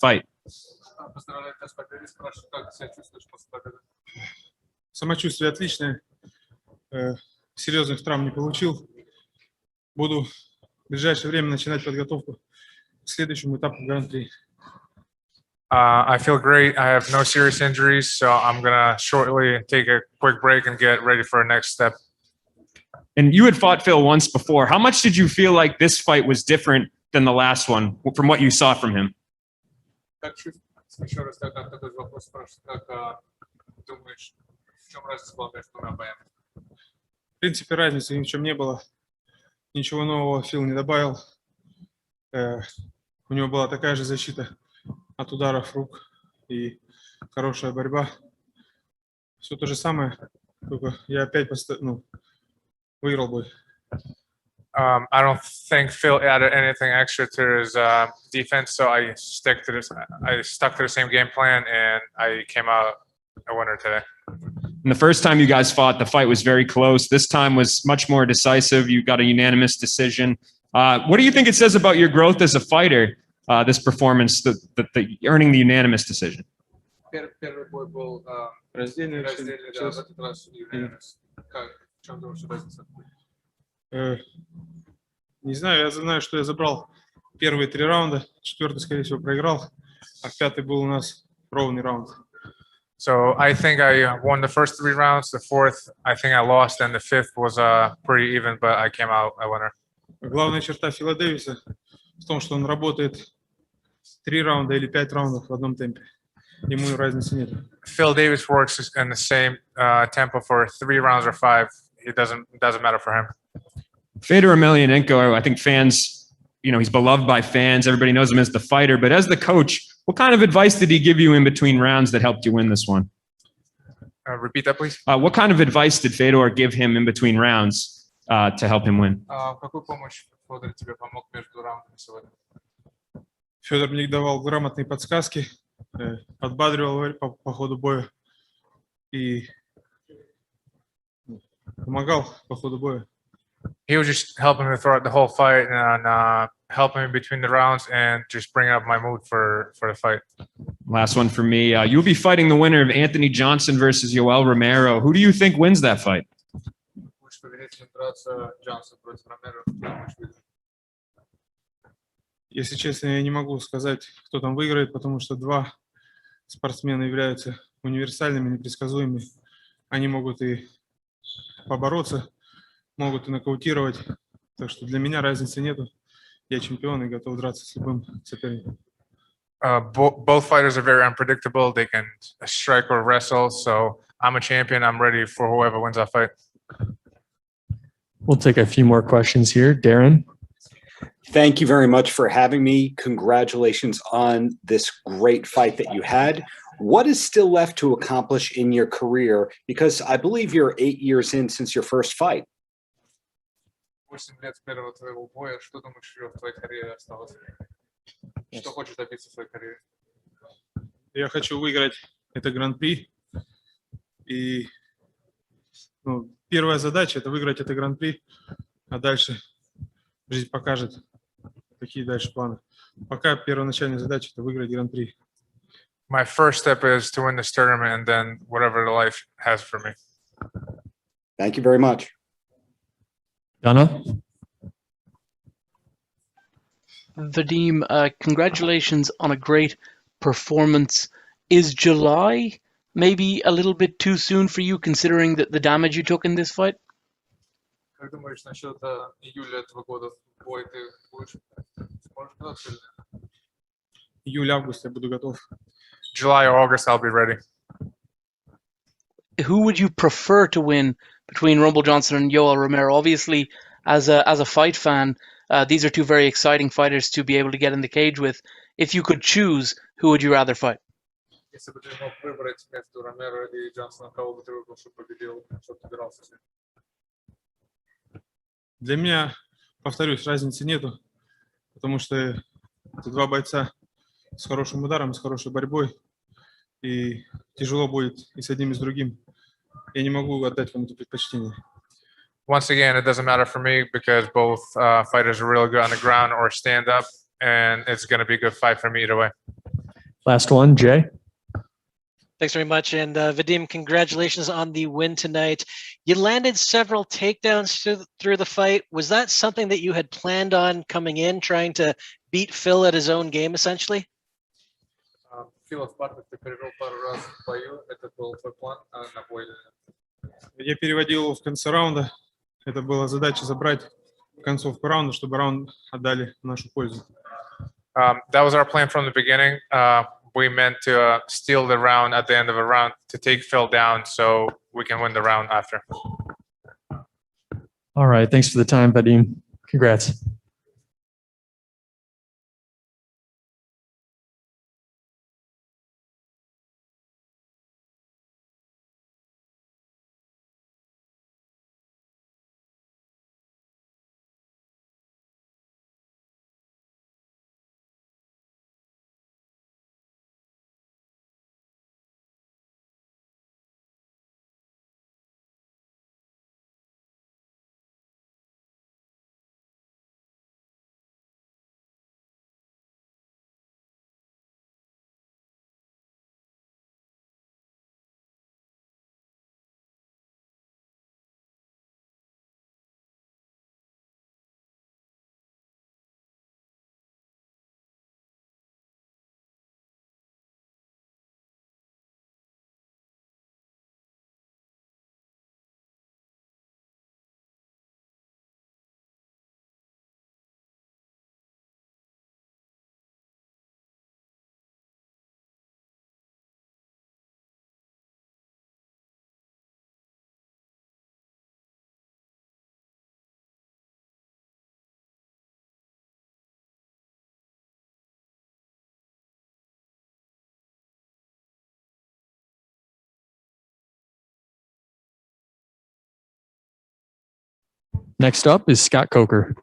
fight? Самочувствие отличное. Серьезных травм не получил. Буду в ближайшее время начинать подготовку к следующему этапу Гран-при. I feel great. I have no serious injuries, so I'm gonna shortly take a quick break and get ready for the next step. And you had fought Phil once before. How much did you feel like this fight was different than the last one from what you saw from him? В принципе, разницы ни в чем не было. Ничего нового Фил не добавил. У него была такая же защита от ударов рук и хорошая борьба. Все то же самое, только я опять выиграл бой. I don't think Phil added anything extra to his defense, so I stuck to the same game plan, and I came out a winner today. And the first time you guys fought, the fight was very close. This time was much more decisive. You got a unanimous decision. What do you think it says about your growth as a fighter, this performance, the earning the unanimous decision? Первый бой был раздельный. Не знаю, я знаю, что я забрал первые 3 раунда, 4-й, скорее всего, проиграл, а 5-й был у нас ровный раунд. So I think I won the first 3 rounds. The 4th, I think I lost, and the 5th was pretty even, but I came out a winner. Главная черта Фила Дэвиса в том, что он работает 3 раунда или 5 раундов в одном темпе. Ему разницы нет. Phil Davis works in the same tempo for 3 rounds or 5. It doesn't matter for him. Fedor Emelianenko, I think fans, he's beloved by fans. Everybody knows him as the fighter, but as the coach, what kind of advice did he give you in between rounds that helped you win this one? Repeat that, please. What kind of advice did Fedor give him in between rounds to help him win? Какую помощь Федор тебе помог между раундами сегодня? Федор мне давал грамотные подсказки, подбадривал по ходу боя и помогал по ходу боя. He was just helping me throughout the whole fight and helping me between the rounds and just bringing up my mood for the fight. Last one for me. You'll be fighting the winner of Anthony Johnson versus Yoel Romero. Who do you think wins that fight? Если честно, я не могу сказать, кто там выиграет, потому что 2 спортсмена являются универсальными, непредсказуемыми. Они могут и побороться, могут и нокаутировать. Так что для меня разницы нету. Я чемпион и готов драться с любым соперником. Both fighters are very unpredictable. They can strike or wrestle. So I'm a champion. I'm ready for whoever wins that fight. We'll take a few more questions here. Darren. Thank you very much for having me. Congratulations on this great fight that you had. What is still left to accomplish in your career? Because I believe you're 8 years in since your first fight. 8 лет с первого твоего боя. Что думаешь, еще в твоей карьере осталось? Что хочешь добиться в своей карьере? Я хочу выиграть это Гран-при. И первая задача – это выиграть это Гран-при. А дальше жизнь покажет, какие дальше планы. Пока первоначальная задача – это выиграть Гран-при. My first step is to win this tournament and then whatever the life has for me. Thank you very much. Donna? Vadim, congratulations on a great performance. Is July maybe a little bit too soon for you, considering the damage you took in this fight? Как думаешь насчет июля этого года? Бой ты будешь сможешь готовиться? Июль-август я буду готов. July or August, I'll be ready. Who would you prefer to win between Rumble Johnson and Yoel Romero? Obviously, as a fight fan, these are 2 very exciting fighters to be able to get in the cage with. If you could choose, who would you rather fight? Если бы ты мог выбрать между Ромеро и Джонсоном, кого бы ты выбрал, чтобы победил, чтобы ты дрался с ним? Для меня, повторюсь, разницы нету, потому что это 2 бойца с хорошим ударом, с хорошей борьбой, и тяжело будет и с одним, и с другим. Я не могу отдать кому-то предпочтение. Once again, it doesn't matter for me because both fighters are really good on the ground or stand up, and it's going to be a good fight for me either way. Last one, Jay. Thanks very much. And Vadim, congratulations on the win tonight. You landed several takedowns through the fight. Was that something that you had planned on coming in, trying to beat Phil at his own game, essentially? Фила в партер ты перевел пару раз в бою. Это был твой план на бой? Я переводил его в конце раунда. Это была задача забрать концовку раунда, чтобы раунд отдали в нашу пользу. That was our plan from the beginning. We meant to steal the round at the end of a round to take Phil down so we can win the round after. All right. Thanks for the time, Vadim. Congrats. Next up is Scott Coker.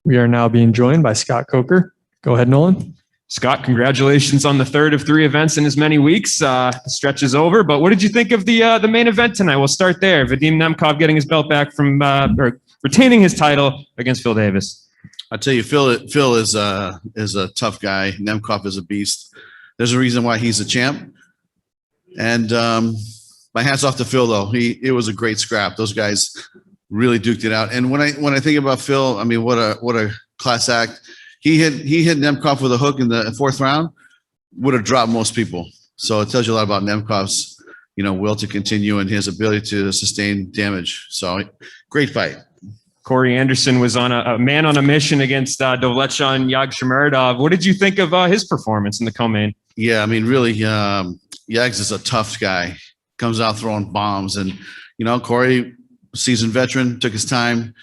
We are now being joined by Scott Coker. Go ahead, Nolan. Scott, congratulations on the third of 3 events in as many weeks. The stretch is over, but what did you think of the main event tonight? We'll start there. Vadim Nemkov getting his belt back from or retaining his title against Phil Davis. I tell you, Phil is a tough guy. Nemkov is a beast. There's a reason why he's a champ. And my hat's off to Phil, though. It was a great scrap. Those guys really duked it out. And when I think about Phil, I mean, what a class act. He hit Nemkov with a hook in the 4th round, would have dropped most people. So it tells you a lot about Nemkov's, will to continue and his ability to sustain damage. So great fight. Corey Anderson was on a man on a mission against Dovletjan Yagshimuradov. What did you think of his performance in the co-main? Yeah, I mean, really, Yags is a tough guy. Comes out throwing bombs. And, Corey, seasoned veteran, took his time,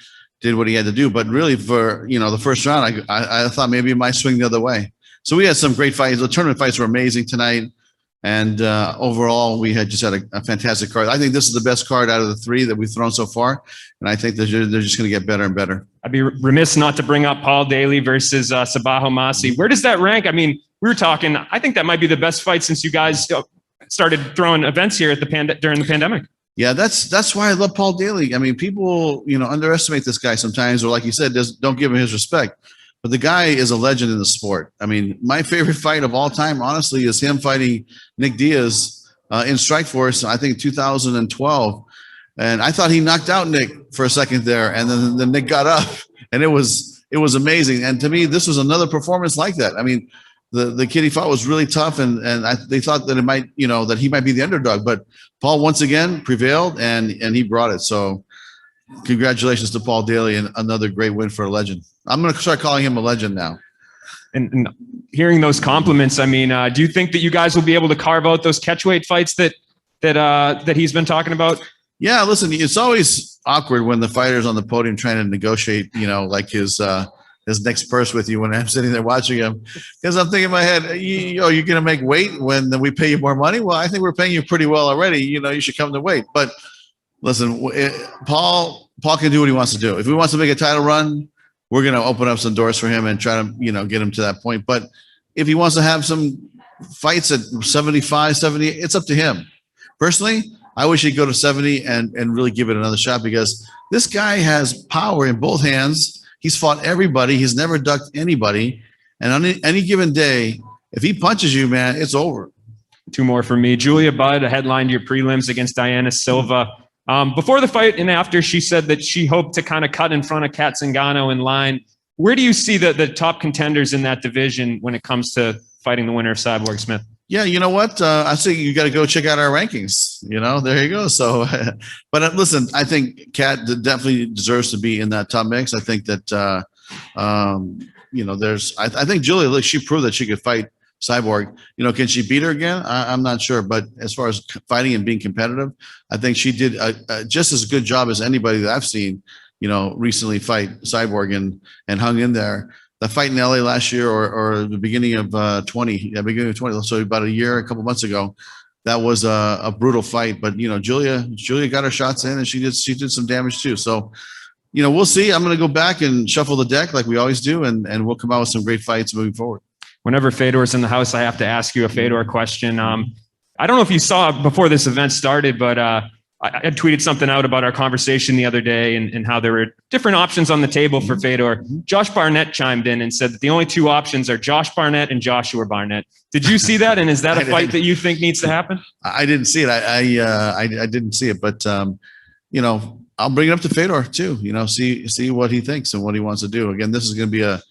did what he had to do. But really, for, the first round, I thought maybe it might swing the other way. So we had some great fights. The tournament fights were amazing tonight. And overall, we had a fantastic card. I think this is the best card out of the 3 that we've thrown so far. And I think they're just going to get better and better. I'd be remiss not to bring up Paul Daly versus Sabaho Masi. Where does that rank? I mean, we were talking, I think that might be the best fight since you guys started throwing events here at during the pandemic. Yeah, that's why I love Paul Daly. I mean, people, underestimate this guy sometimes, or like you said, don't give him his respect. But the guy is a legend in the sport. I mean, my favorite fight of all time, honestly, is him fighting Nick Diaz in Strikeforce, I think 2012. And I thought he knocked out Nick for a second there, and then Nick got up, and it was amazing. And to me, this was another performance like that. I mean, the kid he fought was really tough, and they thought that it might, that he might be the underdog. But Paul once again prevailed, and he brought it. So congratulations to Paul Daly, and another great win for a legend. I'm going to start calling him a legend now. And hearing those compliments, I mean, do you think that you guys will be able to carve out those catchweight fights that he's been talking about? Yeah, listen, it's always awkward when the fighter's on the podium trying to negotiate, like his next purse with you when I'm sitting there watching him. Because I'm thinking in my head, you're going to make weight when we pay you more money? Well, I think we're paying you pretty well already. You should come to weight. But listen, Paul can do what he wants to do. If he wants to make a title run, we're going to open up some doors for him and try to, get him to that point. But if he wants to have some fights at 75, 70, it's up to him. Personally, I wish he'd go to 70 and really give it another shot, because this guy has power in both hands. He's fought everybody. He's never ducked anybody. And on any given day, if he punches you, man, it's over. 2 more for me. Julia Budd headlined your prelims against Diana Silva. Before the fight and after, she said that she hoped to kind of cut in front of Kat Zingano in line. Where do you see the top contenders in that division when it comes to fighting the winner of Cyborg Smith? Yeah, you know what? I think you got to go check out our rankings. There you go. So, but listen, I think Kat definitely deserves to be in that top mix. I think that, I think Julia, look, she proved that she could fight Cyborg. Can she beat her again? I'm not sure. But as far as fighting and being competitive, I think she did just as good job as anybody that I've seen, recently fight Cyborg and hung in there. The fight in LA last year or the beginning of 20, so about a couple months ago, that was a brutal fight. But, Julia got her shots in, and she did some damage too. So, we'll see. I'm going to go back and shuffle the deck like we always do, and we'll come out with some great fights moving forward. Whenever Fedor's in the house, I have to ask you a Fedor question. I don't know if you saw before this event started, but I had tweeted something out about our conversation the other day and how there were different options on the table for Fedor. Josh Barnett chimed in and said that the only 2 options are Josh Barnett and Joshua Barnett. Did you see that? And is that a fight that you think needs to happen? I didn't see it. I didn't see it, but I'll bring it up to Fedor too. See what he thinks and what he wants to do. Again, this is going to be a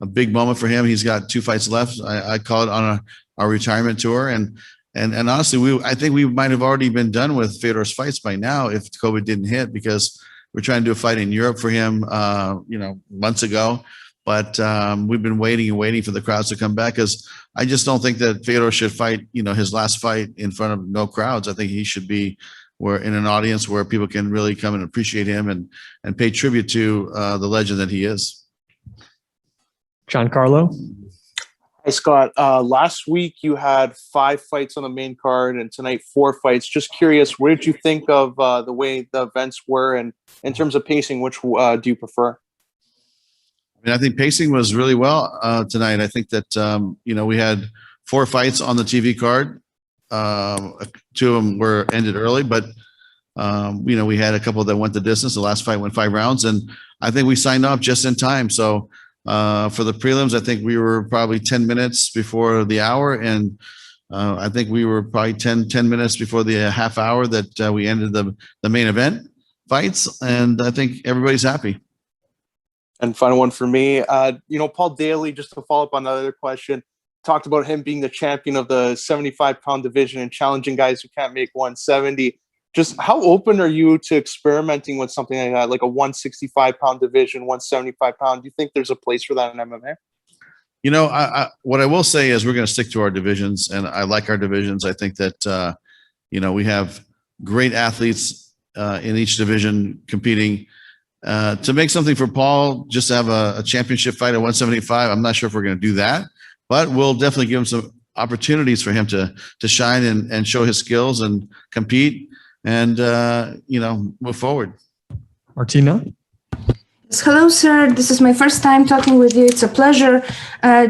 big moment for him. He's got 2 fights left. I call it on our retirement tour. And honestly, I think we might have already been done with Fedor's fights by now if COVID didn't hit, because we're trying to do a fight in Europe for him, months ago. But we've been waiting for the crowds to come back, because I just don't think that Fedor should fight, his last fight in front of no crowds. I think he should be in an audience where people can really come and appreciate him and pay tribute to the legend that he is. Giancarlo. Hi, Scott. Last week you had 5 fights on the main card, and tonight 4 fights. Just curious, what did you think of the way the events were, and in terms of pacing, which do you prefer? And I think pacing was really well tonight. I think that, we had 4 fights on the TV card. 2 of them were ended early, but, we had a couple that went the distance. The last fight went 5 rounds, and I think we signed off just in time. So for the prelims, I think we were probably 10 minutes before the hour, and I think we were probably 10 minutes before the half hour that we ended the main event fights, and I think everybody's happy. And final one for me, Paul Daly, just to follow up on the other question, talked about him being the champion of the 75-pound division and challenging guys who can't make 170. Just how open are you to experimenting with something like that, like a 165-pound division, 175-pound? Do you think there's a place for that in MMA? What I will say is we're going to stick to our divisions, and I like our divisions. I think that, we have great athletes in each division competing. To make something for Paul, just to have a championship fight at 175, I'm not sure if we're going to do that, but we'll definitely give him some opportunities for him to shine and show his skills and compete and, move forward. Martina? Yes, hello, sir. This is my first time talking with you. It's a pleasure.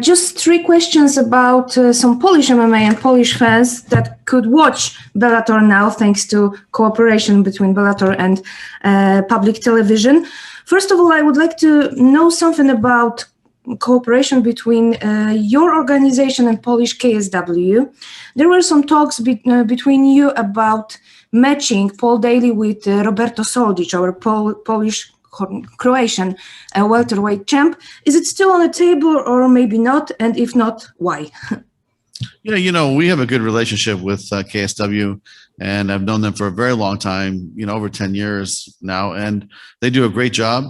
Just 3 questions about some Polish MMA and Polish fans that could watch Bellator now, thanks to cooperation between Bellator and public television. First of all, I would like to know something about cooperation between your organization and Polish KSW. There were some talks between you about matching Paul Daly with Roberto Soldic, our Polish Croatian welterweight champ. Is it still on the table or maybe not? And if not, why? We have a good relationship with KSW, and I've known them for a very long time, over 10 years now, and they do a great job.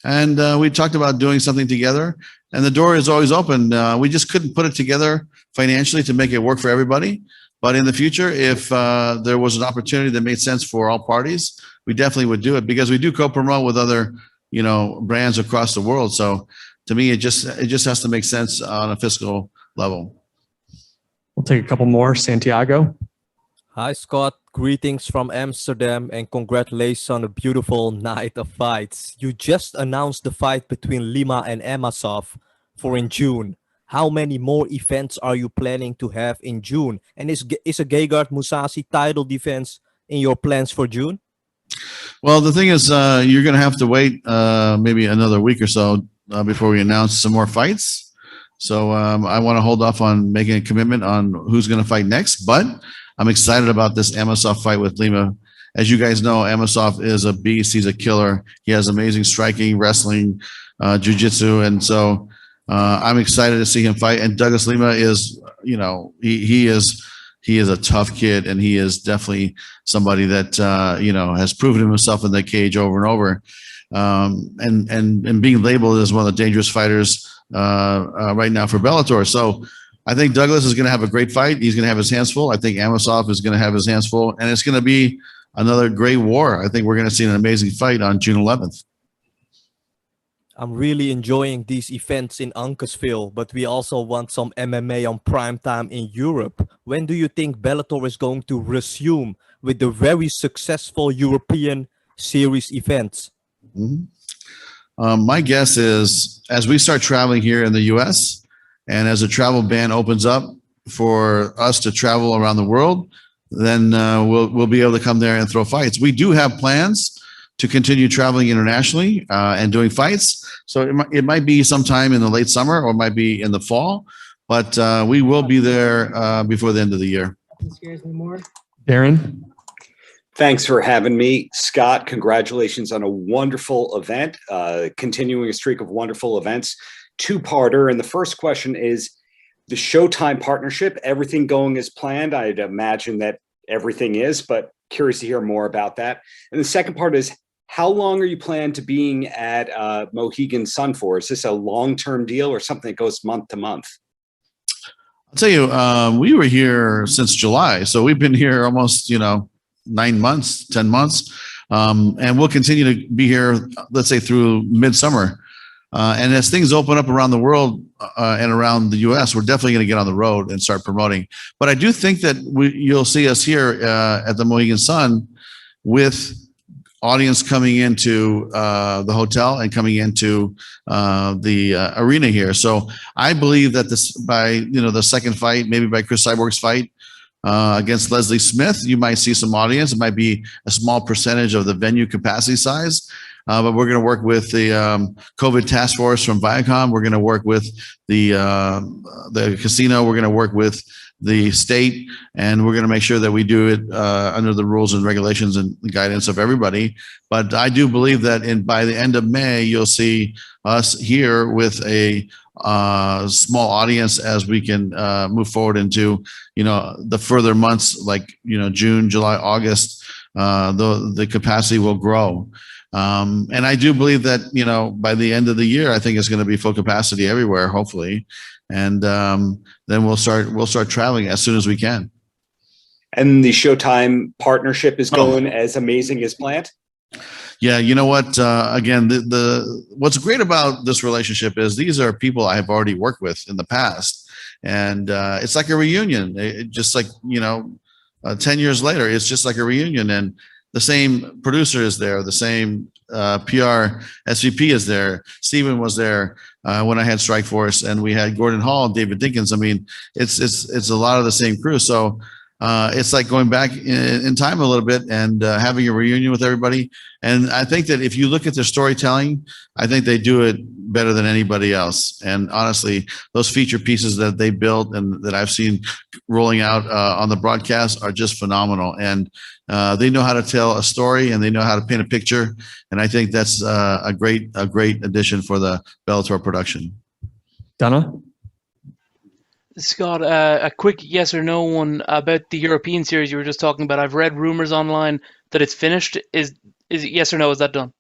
And we talked about doing something together, and the door is always open. We just couldn't put it together financially to make it work for everybody. But in the future, if there was an opportunity that made sense for all parties, we definitely would do it, because we do co-promote with other, brands across the world. So to me, it just has to make sense on a fiscal level. We'll take a couple more. Santiago? Hi, Scott. Greetings from Amsterdam and congratulations on a beautiful night of fights. You just announced the fight between Lima and Amasov for in June. How many more events are you planning to have in June? And is a Gegard Mousasi title defense in your plans for June? Well, the thing is, you're going to have to wait maybe another week or so before we announce some more fights. So I want to hold off on making a commitment on who's going to fight next. But I'm excited about this Amasov fight with Lima. As you guys know, Amasov is a beast. He's a killer. He has amazing striking, wrestling, jiu-jitsu. And so I'm excited to see him fight. And Douglas Lima is, he is a tough kid, and he is definitely somebody that, has proven himself in the cage over and over. And being labeled as one of the dangerous fighters right now for Bellator. So I think Douglas is going to have a great fight. He's going to have his hands full. I think Amasov is going to have his hands full, and it's going to be another great war. I think we're going to see an amazing fight on June 11th. I'm really enjoying these events in Uncasville, but we also want some MMA on prime time in Europe. When do you think Bellator is going to resume with the very successful European series events? Mm-hmm. My guess is as we start traveling here in the U.S. and as a travel ban opens up for us to travel around the world, then we'll be able to come there and throw fights. We do have plans to continue traveling internationally and doing fights. So it might be sometime in the late summer or it might be in the fall, but we will be there before the end of the year. Darren? Thanks for having me. Scott, congratulations on a wonderful event, continuing a streak of wonderful events. Two-parter, and the first question is the Showtime partnership, everything going as planned? I'd imagine that everything is, but curious to hear more about that. And the second part is, how long are you planning to being at Mohegan Sun for? Is this a long-term deal or something that goes month to month? I'll tell you, we were here since July. So we've been here almost, 9 months, 10 months. And we'll continue to be here, let's say through midsummer. And as things open up around the world and around the US, we're definitely going to get on the road and start promoting. But I do think that you'll see us here at the Mohegan Sun with audience coming into the hotel and coming into the arena here. So I believe that this, by the second fight, maybe by Chris Cyborg's fight against Leslie Smith, you might see some audience. It might be a small percentage of the venue capacity size. But we're going to work with the COVID task force from Viacom. We're going to work with the casino. We're going to work with the state, and we're going to make sure that we do it under the rules and regulations and the guidance of everybody. But I do believe that by the end of May, you'll see us here with a small audience as we can move forward into the further months like June, July, August. The capacity will grow. And I do believe that, by the end of the year, I think it's going to be full capacity everywhere, hopefully. And then we'll start traveling as soon as we can. And the Showtime partnership is going as amazing as planned? Yeah, you know what? Again, what's great about this relationship is these are people I have already worked with in the past. And it's like a reunion. Just like, 10 years later, it's just like a reunion. And the same producer is there, the same PR SVP is there. Steven was there when I had Strikeforce, and we had Gordon Hall, David Dinkins. I mean, it's a lot of the same crew. So it's like going back in time a little bit and having a reunion with everybody. And I think that if you look at their storytelling, I think they do it better than anybody else. And honestly, those feature pieces that they built and that I've seen rolling out on the broadcast are just phenomenal. And they know how to tell a story, and they know how to paint a picture. And I think that's a great addition for the Bellator production. Donna? Scott, a quick yes or no one about the European series you were just talking about. I've read rumors online that it's finished. Is it yes or no? Is that done?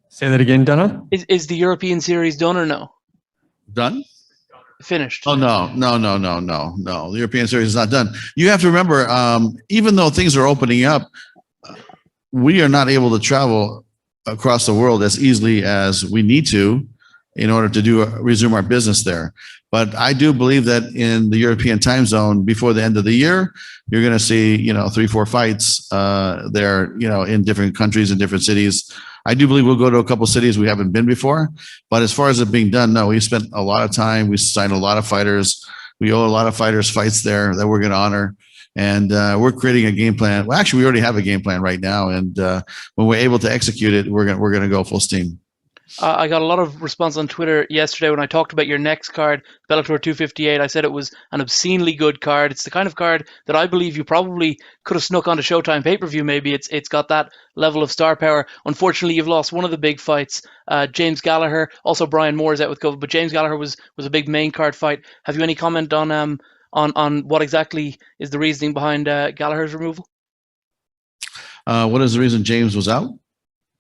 Say that again, Donna? Is the European series done or no? Done? Finished. Oh, no. The European series is not done. You have to remember, even though things are opening up, we are not able to travel across the world as easily as we need to in order to resume our business there. But I do believe that in the European time zone, before the end of the year, you're going to see, 3-4 fights there, in different countries and different cities. I do believe we'll go to a couple cities we haven't been before. But as far as it being done, no, we spent a lot of time. We signed a lot of fighters. We owe a lot of fighters fights there that we're going to honor. And we're creating a game plan. Well, actually, we already have a game plan right now. And when we're able to execute it, we're going to go full steam. I got a lot of response on Twitter yesterday when I talked about your next card, Bellator 258. I said it was an obscenely good card. It's the kind of card that I believe you probably could have snuck onto Showtime pay-per-view. Maybe it's got that level of star power. Unfortunately, you've lost one of the big fights. James Gallagher, also Brian Moore is out with COVID, but James Gallagher was a big main card fight. Have you any comment on what exactly is the reasoning behind Gallagher's removal? What is the reason James was out?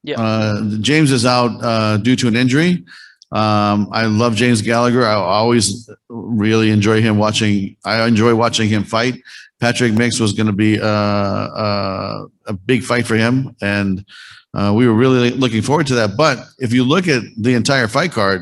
Yeah. James is out due to an injury. I love James Gallagher. I always really enjoy him watching. I enjoy watching him fight. Patrick Mix was going to be a big fight for him, and we were really looking forward to that. But if you look at the entire fight card,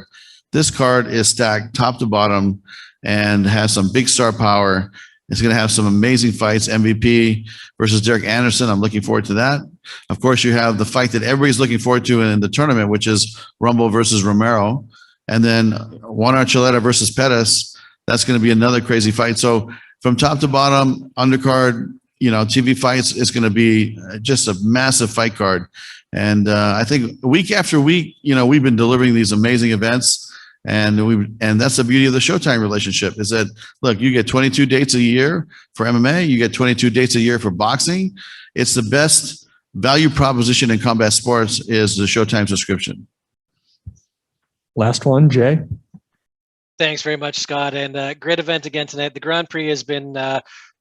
this card is stacked top to bottom and has some big star power. It's going to have some amazing fights. MVP versus Derek Anderson. I'm looking forward to that. Of course, you have the fight that everybody's looking forward to in the tournament, which is Rumble versus Romero. And then Juan Archuleta versus Pettis. That's going to be another crazy fight. So from top to bottom, undercard, TV fights, it's going to be just a massive fight card. And I think week after week, we've been delivering these amazing events. And that's the beauty of the Showtime relationship is that, look, you get 22 dates a year for MMA. You get 22 dates a year for boxing. It's the best value proposition in combat sports is the Showtime subscription. Last one, Jay. Thanks very much, Scott. And great event again tonight. The Grand Prix has been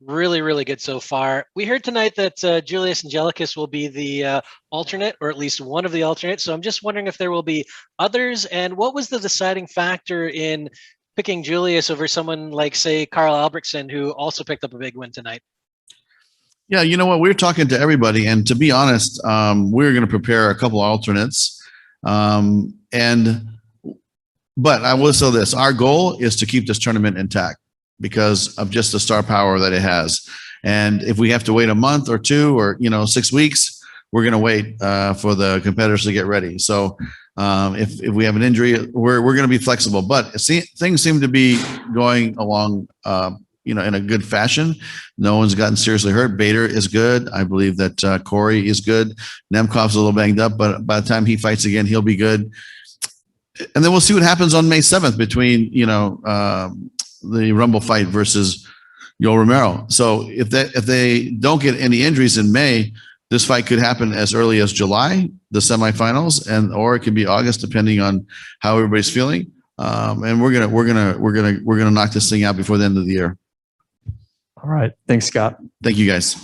really, really good so far. We heard tonight that Julius Angelicus will be the alternate, or at least one of the alternates. So I'm just wondering if there will be others. And what was the deciding factor in picking Julius over someone like, say, Carl Albrechtsen, who also picked up a big win tonight? Yeah, you know what? We're talking to everybody. And to be honest, we're going to prepare a couple alternates. But I will say this, our goal is to keep this tournament intact because of just the star power that it has. And if we have to wait a month or two or 6 weeks, we're going to wait for the competitors to get ready. So if we have an injury, we're going to be flexible. But things seem to be going along, in a good fashion. No one's gotten seriously hurt. Bader is good. I believe that Courier is good. Nemkov's a little banged up, but by the time he fights again, he'll be good. And then we'll see what happens on May 7th between the Rumble fight versus Yoel Romero. So if they don't get any injuries in May, this fight could happen as early as July, the semifinals, or it could be August, depending on how everybody's feeling. And we're gonna knock this thing out before the end of the year. All right. Thanks, Scott. Thank you, guys.